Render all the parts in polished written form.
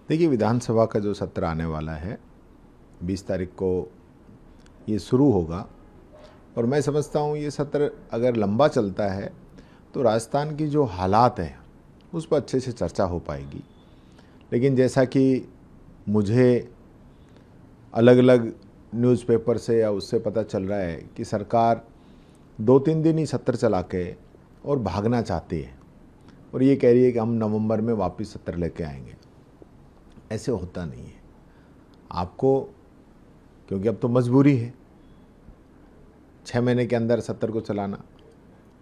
देखिए, विधानसभा का जो सत्र आने वाला है 20 तारीख को ये शुरू होगा और मैं समझता हूँ ये सत्र अगर लंबा चलता है तो राजस्थान की जो हालात हैं उस पर अच्छे से चर्चा हो पाएगी। लेकिन जैसा कि मुझे अलग अलग न्यूज़पेपर से या उससे पता चल रहा है कि सरकार 2-3 दिन ही सत्र चला के और भागना चाहती है और ये कह रही है कि हम नवंबर में वापस सत्र लेके आएंगे। ऐसे होता नहीं है आपको, क्योंकि अब तो मजबूरी है 6 महीने के अंदर सत्र को चलाना,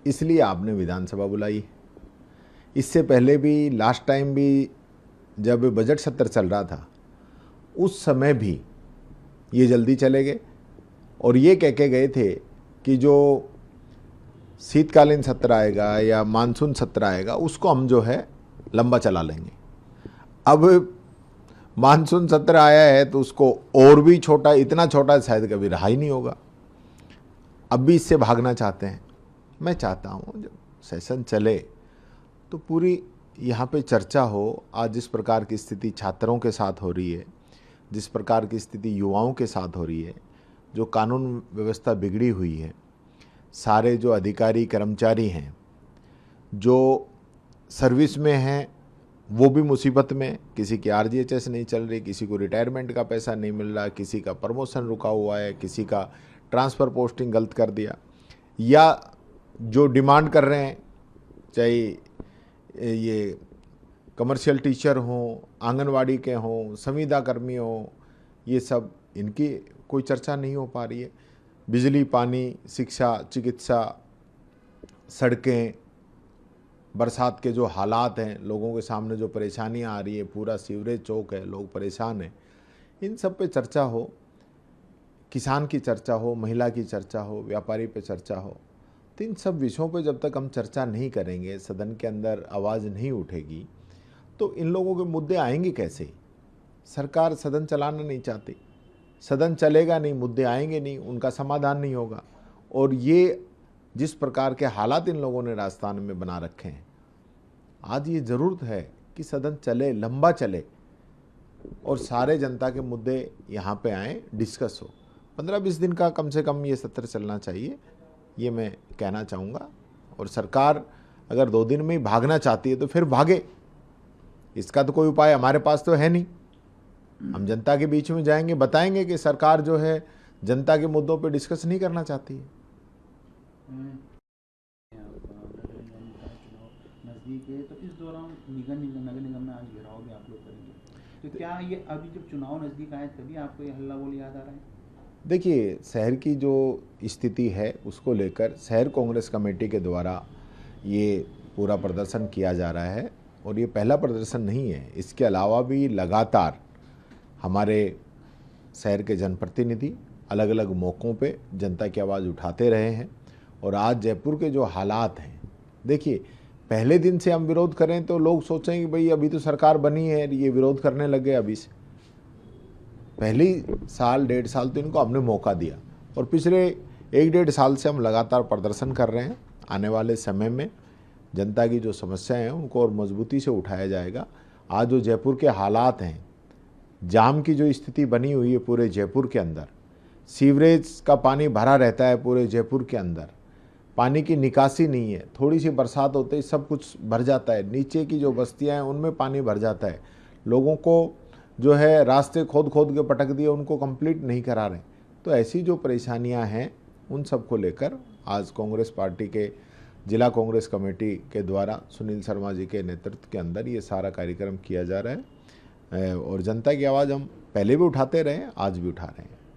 इसलिए आपने विधानसभा बुलाई है। इससे पहले भी लास्ट टाइम भी जब बजट सत्र चल रहा था उस समय भी ये जल्दी चले गए और ये कह के गए थे कि जो शीतकालीन सत्र आएगा या मानसून सत्र आएगा उसको हम जो है लंबा चला लेंगे। अब मानसून सत्र आया है तो उसको और भी छोटा, इतना छोटा शायद कभी रहा ही नहीं होगा। अब भी इससे भागना चाहते हैं। मैं चाहता हूँ जब सेशन चले तो पूरी यहाँ पे चर्चा हो। आज जिस प्रकार की स्थिति छात्रों के साथ हो रही है, जिस प्रकार की स्थिति युवाओं के साथ हो रही है, जो कानून व्यवस्था बिगड़ी हुई है, सारे जो अधिकारी कर्मचारी हैं जो सर्विस में हैं वो भी मुसीबत में, किसी की आरजीएचएस नहीं चल रही, किसी को रिटायरमेंट का पैसा नहीं मिल रहा, किसी का प्रमोशन रुका हुआ है, किसी का ट्रांसफ़र पोस्टिंग गलत कर दिया, या जो डिमांड कर रहे हैं चाहे ये कमर्शियल टीचर हों, आंगनवाड़ी के हों, संविदा कर्मी हों, ये सब इनकी कोई चर्चा नहीं हो पा रही है। बिजली, पानी, शिक्षा, चिकित्सा, सड़कें, बरसात के जो हालात हैं, लोगों के सामने जो परेशानियां आ रही है, पूरा सीवरेज चौक है, लोग परेशान हैं, इन सब पे चर्चा हो। किसान की चर्चा हो, महिला की चर्चा हो, व्यापारी पे चर्चा हो। तो इन सब विषयों पे जब तक हम चर्चा नहीं करेंगे, सदन के अंदर आवाज़ नहीं उठेगी तो इन लोगों के मुद्दे आएंगे कैसे। सरकार सदन चलाना नहीं चाहती, सदन चलेगा नहीं, मुद्दे आएंगे नहीं, उनका समाधान नहीं होगा। और ये जिस प्रकार के हालात इन लोगों ने राजस्थान में बना रखे हैं, आज ये ज़रूरत है कि सदन चले, लंबा चले और सारे जनता के मुद्दे यहाँ पे आएँ, डिस्कस हो। 15-20 दिन का कम से कम ये सत्र चलना चाहिए, ये मैं कहना चाहूँगा। और सरकार अगर 2 दिन में ही भागना चाहती है तो फिर भागे, इसका तो कोई उपाय हमारे पास तो है नहीं। हम जनता के बीच में जाएंगे, बताएंगे कि सरकार जो है जनता के मुद्दों पे डिस्कस नहीं करना चाहती है। नजदीक है तो इस दौरान नगर निगम में आज घेराव भी आप लोग करेंगे, तो क्या ये अभी जब चुनाव नजदीक आए तभी आपको ये हल्ला बोल याद आ रहा है? देखिए, शहर की जो स्थिति है उसको लेकर शहर कांग्रेस कमेटी के द्वारा ये पूरा प्रदर्शन किया जा रहा है और ये पहला प्रदर्शन नहीं है। इसके अलावा भी लगातार हमारे शहर के जनप्रतिनिधि अलग अलग मौक़ों पे जनता की आवाज़ उठाते रहे हैं। और आज जयपुर के जो हालात हैं, देखिए, पहले दिन से हम विरोध करें तो लोग सोचेंगे भाई अभी तो सरकार बनी है, ये विरोध करने लगे। अभी से पहले साल 1.5 साल तो इनको हमने मौका दिया और पिछले 1-1.5 साल से हम लगातार प्रदर्शन कर रहे हैं। आने वाले समय में जनता की जो समस्याएं हैं उनको और मजबूती से उठाया जाएगा। आज जो जयपुर के हालात हैं, जाम की जो स्थिति बनी हुई है पूरे जयपुर के अंदर, सीवरेज का पानी भरा रहता है पूरे जयपुर के अंदर, पानी की निकासी नहीं है, थोड़ी सी बरसात होते ही सब कुछ भर जाता है, नीचे की जो बस्तियां हैं उनमें पानी भर जाता है, लोगों को जो है रास्ते खोद खोद के पटक दिए, उनको कंप्लीट नहीं करा रहे। तो ऐसी जो परेशानियां हैं उन सब को लेकर आज कांग्रेस पार्टी के जिला कांग्रेस कमेटी के द्वारा सुनील शर्मा जी के नेतृत्व के अंदर ये सारा कार्यक्रम किया जा रहा है और जनता की आवाज़ हम पहले भी उठाते रहे, आज भी उठा रहे हैं।